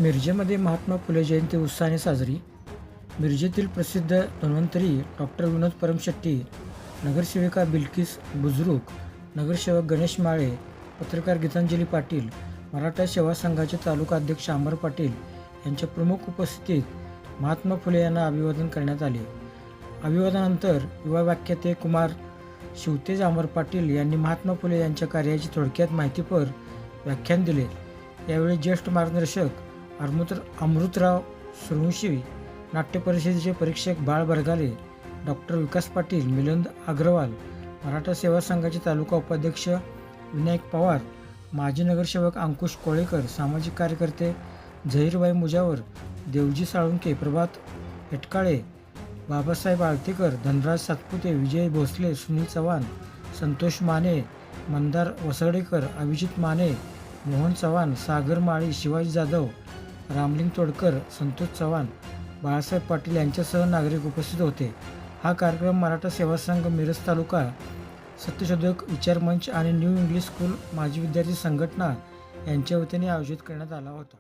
मिरजेमध्ये महात्मा फुले जयंती उत्साहाने साजरी. मिरजेतील प्रसिद्ध धन्वंतरी डॉक्टर विनोद परमशेट्टी, नगरसेविका बिल्किस बुजरुक, नगरसेवक गणेश माळे, पत्रकार गीतांजली पाटील, मराठा सेवा संघाचे तालुका अध्यक्ष अमर पाटील यांच्या प्रमुख उपस्थितीत महात्मा फुले यांना अभिवादन करण्यात आले. अभिवादनानंतर युवा व्याख्याते कुमार शिवतेज अमर पाटील यांनी महात्मा फुले यांच्या कार्याची थोडक्यात माहितीपर व्याख्यान दिले. यावेळी ज्येष्ठ मार्गदर्शक अमृतराव सूर्यवंशी, नाट्य परिषदेचे परीक्षक बाळ बरगाले, डॉक्टर विकास पाटील, मिलिंद अग्रवाल, मराठा सेवा संघाचे तालुका उपाध्यक्ष विनायक पवार, माजी नगरसेवक अंकुश कोळेकर, सामाजिक कार्यकर्ते झहीरबाई मुजावर, देवजी साळुंके, प्रभात हेटकाळे, बाबासाहेब आळतेकर, धनराज सातपुते, विजय भोसले, सुनील चव्हाण, संतोष माने, मंदार वसर्डेकर, अभिजित माने, मोहन चव्हाण, सागर माळी, शिवाजी जाधव, रामलिंग तोडकर, संतोष चव्हाण, बाळासाहेब पाटील यांच्यासह नागरिक उपस्थित होते. हा कार्यक्रम मराठा सेवा संघ मिरज तालुका, सत्यशोधक विचार मंच आणि न्यू इंग्लिश स्कूल माजी विद्यार्थी संघटना यांच्या वतीने आयोजित करण्यात आला होता.